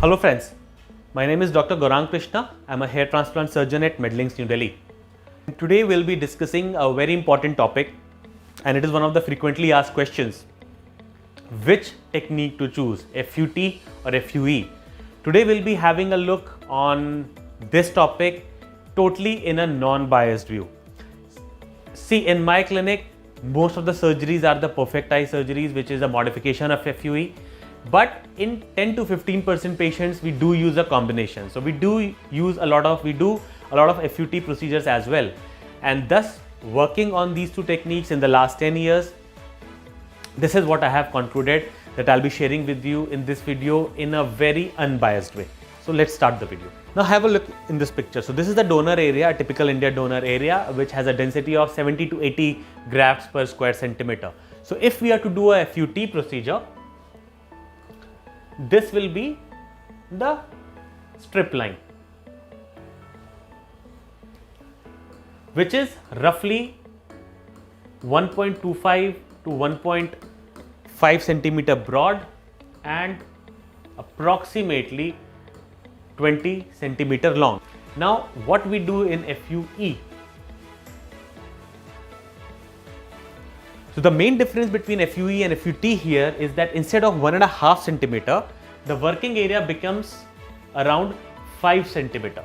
Hello friends, my name is Dr. Gurang Krishna. I am a hair transplant surgeon at Medlinks, New Delhi. Today we will be discussing a very important topic, and it is one of the frequently asked questions. Which technique to choose, FUT or FUE? Today we will be having a look on this topic totally in a non-biased view. See, in my clinic, most of the surgeries are the perfect eye surgeries, which is a modification of FUE. But in 10 to 15% patients, we do use a combination. So we do a lot of FUT procedures as well. And thus, working on these two techniques in the last 10 years, this is what I have concluded that I'll be sharing with you in this video in a very unbiased way. So let's start the video. Now have a look in this picture. So this is the donor area, a typical India donor area, which has a density of 70 to 80 grafts per square centimeter. So if we are to do a FUT procedure, this will be the strip line, which is roughly 1.25 to 1.5 centimeter broad and approximately 20 centimeter long. Now, what we do in FUE? So the main difference between FUE and FUT here is that instead of 1.5 centimeter, the working area becomes around 5 centimeter,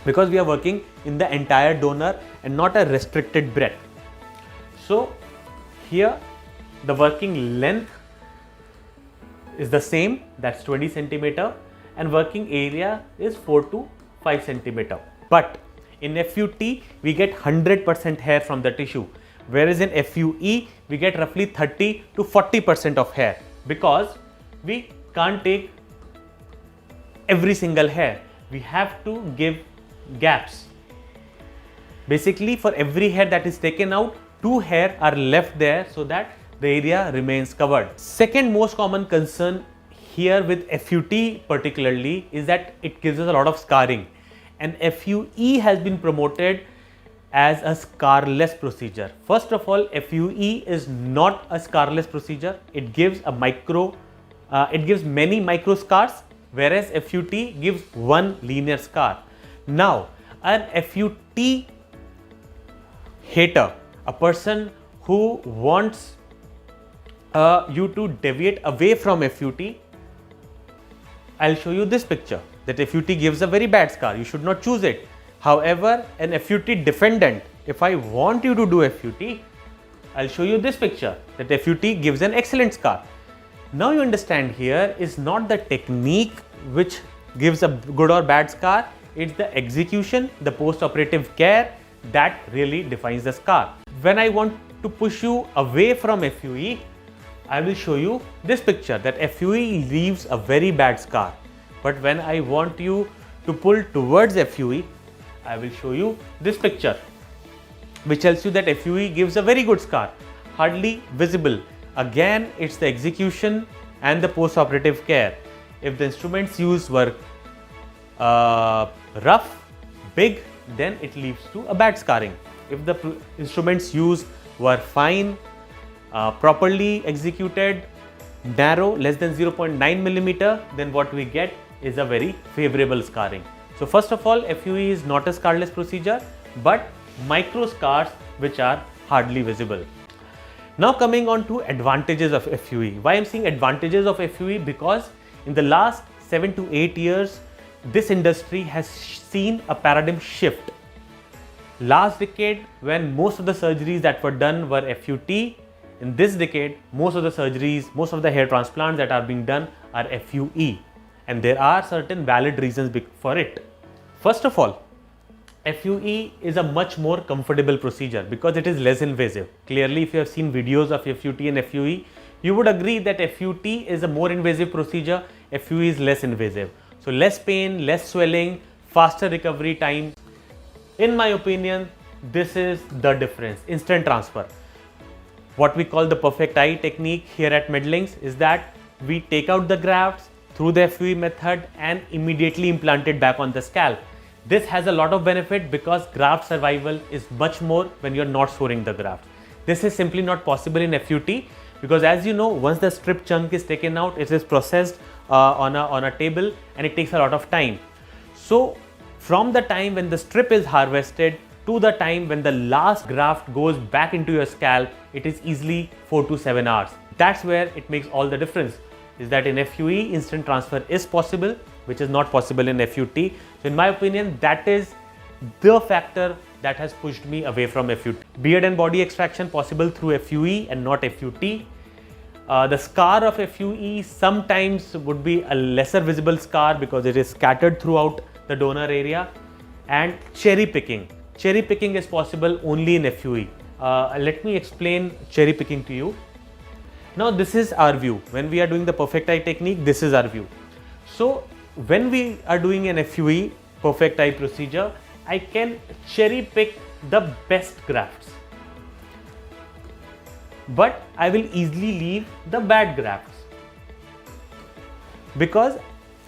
because we are working in the entire donor and not a restricted breadth. So here the working length is the same, that's 20 centimeter, and working area is 4 to 5 centimeter. But in FUT we get 100% hair from the tissue, whereas in FUE we get roughly 30 to 40% of hair, because we can't take every single hair. We have to give gaps. Basically, for every hair that is taken out, 2 hair are left there so that the area remains covered. Second most common concern here with FUT particularly is that it gives us a lot of scarring, and FUE has been promoted as a scarless procedure. First of all, FUE is not a scarless procedure. It gives many micro scars, whereas FUT gives one linear scar. Now, an FUT hater, a person who wants you to deviate away from FUT, I'll show you this picture that FUT gives a very bad scar. You should not choose it. However, an FUT defendant, if I want you to do FUT, I'll show you this picture that FUT gives an excellent scar. Now you understand, here is not the technique which gives a good or bad scar, it's the execution, the post-operative care that really defines the scar. When I want to push you away from FUE, I will show you this picture that FUE leaves a very bad scar. But when I want you to pull towards FUE, I will show you this picture, which tells you that FUE gives a very good scar, hardly visible. Again, it's the execution and the post-operative care. If the instruments used were rough, big, then it leads to a bad scarring. If the instruments used were fine, properly executed, narrow, less than 0.9 millimeter, then what we get is a very favorable scarring. So first of all, FUE is not a scarless procedure, but micro scars which are hardly visible. Now coming on to advantages of FUE. Why I'm saying advantages of FUE? Because in the last 7 to 8 years, this industry has seen a paradigm shift. Last decade, when most of the surgeries that were done were FUT, in this decade, most of the surgeries, most of the hair transplants that are being done are FUE. And there are certain valid reasons for it. First of all, FUE is a much more comfortable procedure because it is less invasive. Clearly, if you have seen videos of FUT and FUE, you would agree that FUT is a more invasive procedure, FUE is less invasive. So less pain, less swelling, faster recovery time. In my opinion, this is the difference, instant transfer. What we call the perfect eye technique here at Medlinks is that we take out the grafts through the FUE method and immediately implant it back on the scalp. This has a lot of benefit because graft survival is much more when you're not storing the graft. This is simply not possible in FUT because, as you know, once the strip chunk is taken out, it is processed on a table, and it takes a lot of time. So from the time when the strip is harvested to the time when the last graft goes back into your scalp, it is easily 4 to 7 hours. That's where it makes all the difference, is that in FUE, instant transfer is possible, which is not possible in FUT. So in my opinion, that is the factor that has pushed me away from FUT. Beard and body extraction possible through FUE and not FUT. The scar of FUE sometimes would be a lesser visible scar because it is scattered throughout the donor area. And cherry picking. Cherry picking is possible only in FUE. Let me explain cherry picking to you. Now this is our view. When we are doing the perfect eye technique, this is our view. So when we are doing an FUE perfect eye procedure, I can cherry pick the best grafts, but I will easily leave the bad grafts because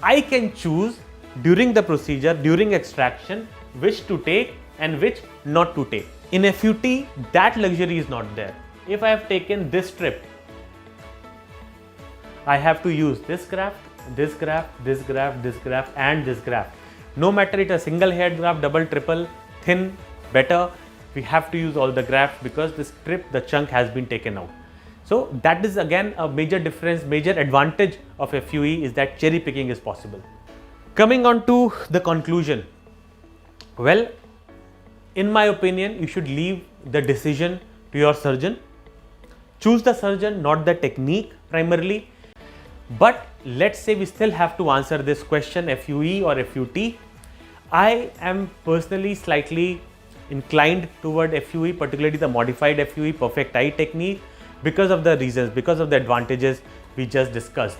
I can choose during the procedure, during extraction, which to take and which not to take. In FUT, that luxury is not there. If I have taken this strip, I have to use this graft, this graft, this graft, this graft, and this graft. No matter it a single haired graft, double, triple, thin, better, we have to use all the grafts because the strip, the chunk has been taken out. So that is again a major difference, major advantage of FUE is that cherry picking is possible. Coming on to the conclusion. Well, in my opinion, you should leave the decision to your surgeon. Choose the surgeon, not the technique primarily. But let's say we still have to answer this question, FUE or FUT. I am personally slightly inclined toward FUE, particularly the modified FUE perfect eye technique, because of the reasons, because of the advantages we just discussed.